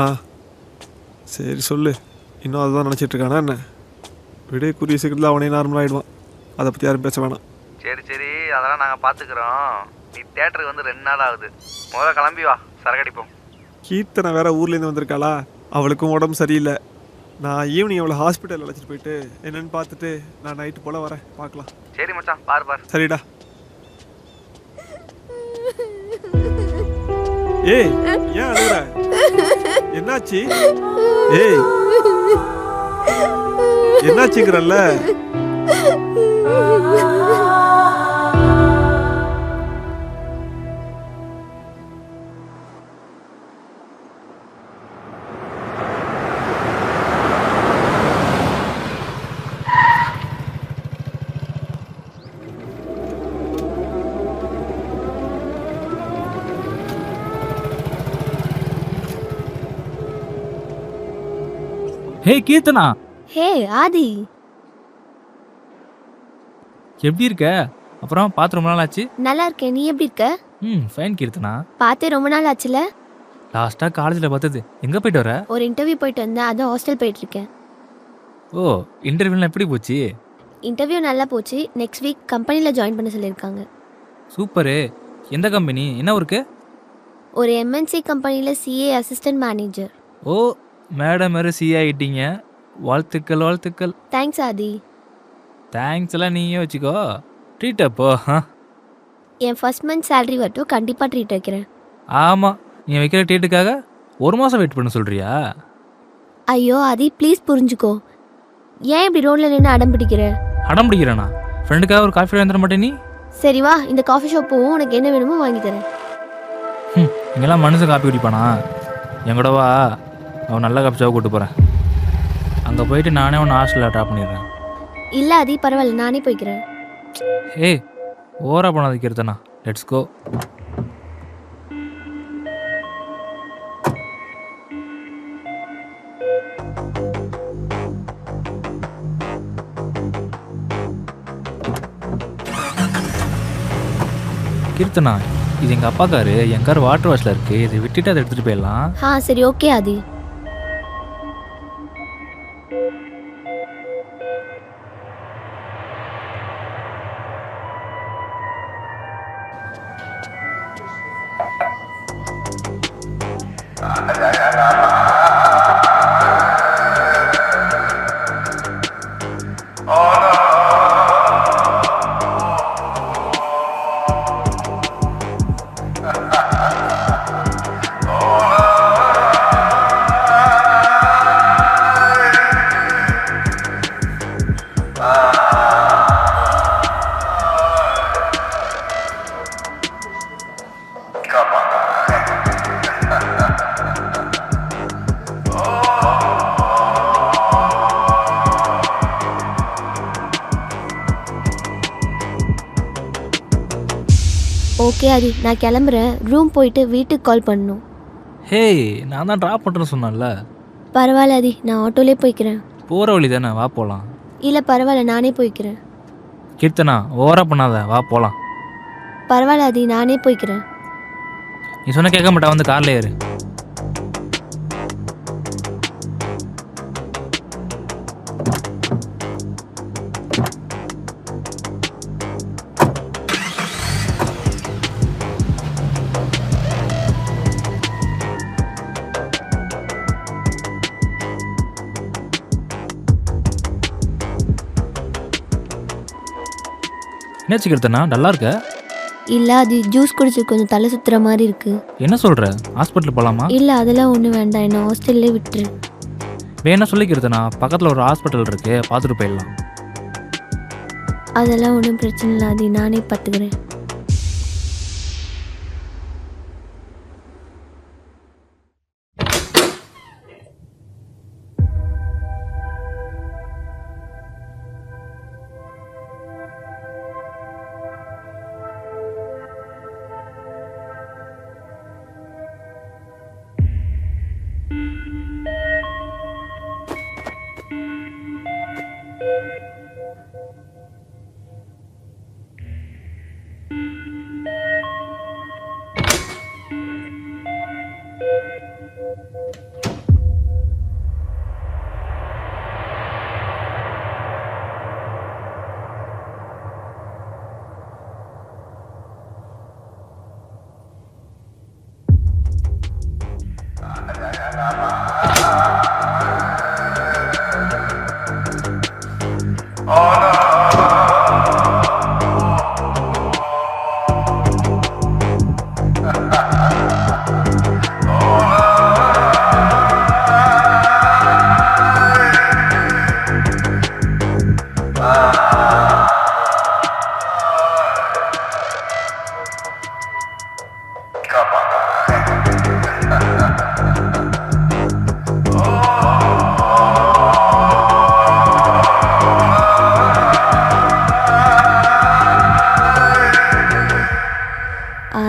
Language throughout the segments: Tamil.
ஆ சரி சொல்லு. இன்னும் அதுதான் நினச்சிட்டு இருக்கானா என்ன? விட கூடிய சீக்கிரத்தில் அவனே நார்மல் ஆகிடுவான். அதை பற்றி யாரும் பேச வேணாம். சரி அதெல்லாம் நாங்கள் பார்த்துக்குறோம். நீ தேட்டருக்கு வந்து 2 நாள் ஆகுது. முதல்ல கிளம்பி வா, சரக்கடிப்போம். கீர்த்தனை வேற ஊர்லேருந்து வந்திருக்காளா? அவளுக்கும் உடம்பு சரியில்லை. நான் ஈவினிங் அவளை ஹாஸ்பிட்டல் அழைச்சிட்டு போயிட்டு என்னன்னு பார்த்துட்டு நான் நைட்டு போல் வரேன். பார்க்கலாம். சரி மச்சான், பாரு. சரிடா. ஏய் ஏன் அழுகுற? என்னாச்சு? ஏய் என்னாச்சுங்கிறல்ல? ஹே கீர்த்தனா, ஹே ஆதி, எப்படி இருக்க? அப்புறம் பார்த்து ரொம்ப நாள் ஆச்சு. நல்லா இருக்கேன். நீ எப்படி இருக்க? ஃபைன் கீர்த்தனா. பார்த்தே ரொம்ப நாள் ஆச்சுல. லாஸ்ட்டாக காலேஜில் பார்த்தது. எங்கே போயிட்டு வர? ஒரு இன்டர்வியூ போயிட்டு வந்தேன், அதான் ஹாஸ்டல் போயிட்டு இருக்கேன். ஓ, இன்டர்வியூலாம் எப்படி போச்சு? இன்டர்வியூ நல்லா போச்சு. நெக்ஸ்ட் வீக் கம்பெனியில் ஜாயின் பண்ண சொல்லியிருக்காங்க. சூப்பரு. எந்த கம்பெனி, என்ன ஒர்க்கு? ஒரு எம்என்சி கம்பெனியில் சிஏ அசிஸ்டன்ட் மேனேஜர். ஓ, மேடம் வேறு சிஏ ஆகிட்டீங்க. வாழ்த்துக்கள். தேங்க்ஸ் ஆதி. தேங்க்ஸ் எல்லாம் நீயே வச்சுக்கோ. ட்ரீட் அப்போ. என் ஃபர்ஸ்ட் மந்த் சேலரி வரட்டும், கண்டிப்பாக ட்ரீட் வைக்கிறேன். ஆமாம், நீ வைக்கிற ட்ரீட்டுக்காக 1 மாதம் வெயிட் பண்ண சொல்கிறியா? ஐயோ ஆதி, ப்ளீஸ் புரிஞ்சுக்கோ. ஏன் இப்படி ரோட்ல நின்று அடம் பிடிக்கிற? அடம் பிடிக்கிறேண்ணா? ஃப்ரெண்டுக்காக ஒரு காஃபி வாங்கி தர மாட்டே நீ? சரி வா, இந்த காஃபி ஷாப் போவோம். உனக்கு என்ன வேணுமோ வாங்கி தரேன். இங்கெல்லாம் மனுஷன் காப்பி குடிப்பானா? எங்கூட வா, அவன் நல்ல காஃபி ஷாப் கூப்பிட்டு போகிறேன். அங்கே போயிட்டு நானே உன்னை ஹாஸ்டலில் ட்ராப் பண்ணிடுறேன். இல்லை ஆதி, பரவாயில்ல, நானே போய்க்கிறேன். ஏய், ஓவரா பண்ணாத கீர்த்தனா. Let's go. கீர்த்தனா, இது எங்கள் அப்பா காரு. என் கார் வாட்டர் வாஷில் இருக்குது. இதை விட்டுட்டு அதை எடுத்துகிட்டு போயிடலாம். சரி ஓகே ஆதி. ஓகே ஆதி, நான் கிளம்புறேன். ரூம் போயிட்டு வீட்டுக்கு கால் பண்ணணும். ஹே, நான் தான் ட்ராப் பண்ணுறேன்னு சொன்னேன்ல. பரவாயில்ல ஆதி, நான் ஆட்டோலே போய்க்கிறேன். போகிற வழி தானே, வா போகலாம். இல்லை பரவாயில்ல, நானே போய்க்கிறேன். கீர்த்தனா, ஓவரா பண்ணாத, வா போகலாம். பரவாயில்ல ஆதி, நானே போய்க்கிறேன். நீ சொன்ன கேட்க மாட்டா, வந்து காரில் ஏறு. என்னாச்சு கீர்த்தனா, நல்லா இருக்க? இல்லை அது ஜூஸ் குடிச்சு கொஞ்சம் தலை சுற்றுற மாதிரி இருக்கு. என்ன சொல்கிற? ஹாஸ்பிட்டல் போகலாமா? இல்லை அதெல்லாம் ஒன்றும் வேண்டாம், என்ன ஹாஸ்டல்லே விட்டுரு. வேணா சொல்லி கீர்த்தனா, பக்கத்தில் ஒரு ஹாஸ்பிட்டல் இருக்கு, பார்த்துட்டு போயிடலாம். அதெல்லாம் ஒன்றும் பிரச்சனை இல்லை ஆதி, நானே பார்த்துக்கிறேன்.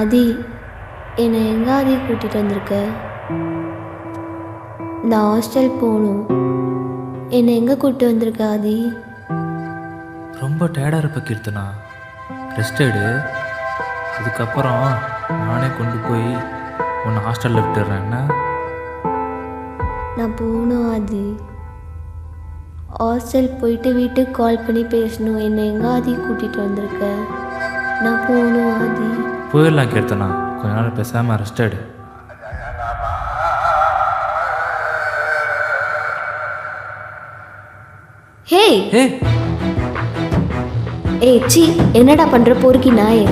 ஆதி, என்னை எங்கே ஆதி கூட்டிகிட்டு வந்திருக்க? நான் ஹாஸ்டல் போகணும். என்னை எங்கே கூப்பிட்டு வந்திருக்க ஆதி? ரொம்ப டயர்டாக இருப்ப கீர்த்தனா, ரெஸ்ட் எடு. அதுக்கப்புறம் நானே கொண்டு போய் உன்னை ஹாஸ்டலில் விட்டுடுறேன். என்ன? நான் போகணும் ஆதி. ஹாஸ்டல் போயிட்டு வீட்டுக்கு கால் பண்ணி பேசணும். என்னை எங்கே ஆதி கூட்டிகிட்டு வந்திருக்க? நான் போகணும் ஆதி. போயிடலாம் கீர்த்தனா, கொஞ்ச நாள் பேசாமல் ரெஸ்ட் எடு. ஹே ஏ ஏய் சி, என்னடா பண்ணுற பொறுக்கி நாயே?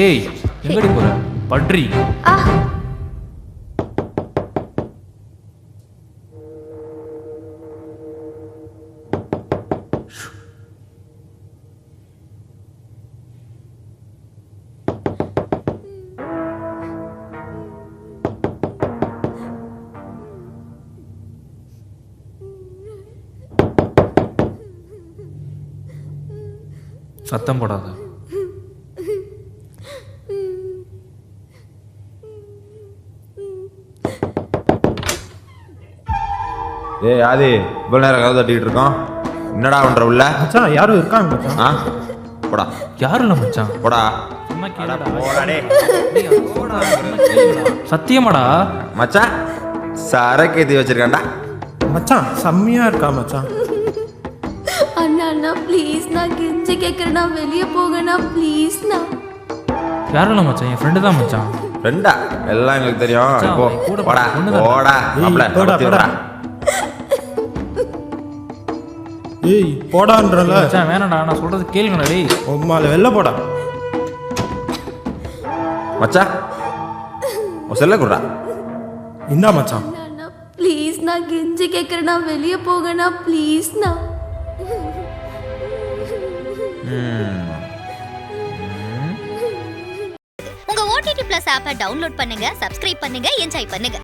ஏய் எங்கடி போற? பட்ரி. ஆ சத்தம் போடாத. ஏய் ஆதி, இவ்வளோ நேரம் கதை தட்டிக்கிட்டு இருக்கோம். என்னடா பண்ற உள்ள? மச்சான் யாரும் இருக்காங்க மச்சான். ஆ போடா யாரும் இல்லை மச்சான். போடா. சும்மா அட கேளுடா. போடா டேய். டேய், போடா, சும்மா கேளுடா. சத்தியமாடா? மச்சான் சரக்கு ஏற்றி வச்சிருக்கான்டா. மச்சான் செம்மையா இருக்கா மச்சான். அண்ணா அண்ணா ப்ளீஸ், நான் கெஞ்சி கேட்குறேண்ணா, வெளியே போகண்ணா ப்ளீஸ்ண்ணா. யாரும் இல்லை மச்சான், என் ஃப்ரெண்டு தான் மச்சான். ரெண்டா எல்லாம் எங்களுக்கு தெரியும். மச்சான், இப்போ அவன் கூட போடா பொண்ணுதான். போடா மாப்ள போடா, நடத்தி போடா. விடுறா. ஏய் போடான்றல. மச்சான் வேணாடா, நான் சொல்றது கேளுங்கடா. டேய் உம்மால வெளில போடா. மச்சான் உன் செல்ல குடுறா. இந்தா மச்சான். அண்ணா ப்ளீஸ், நான் கெஞ்சி கேட்குறேண்ணா, வெளியே போகண்ணா ப்ளீஸ்ண்ணா. உங்க OTT Plus ஆப்பை டவுன்லோட் பண்ணுங்க, சப்ஸ்கிரைப் பண்ணுங்க, என்ஜாய் பண்ணுங்க.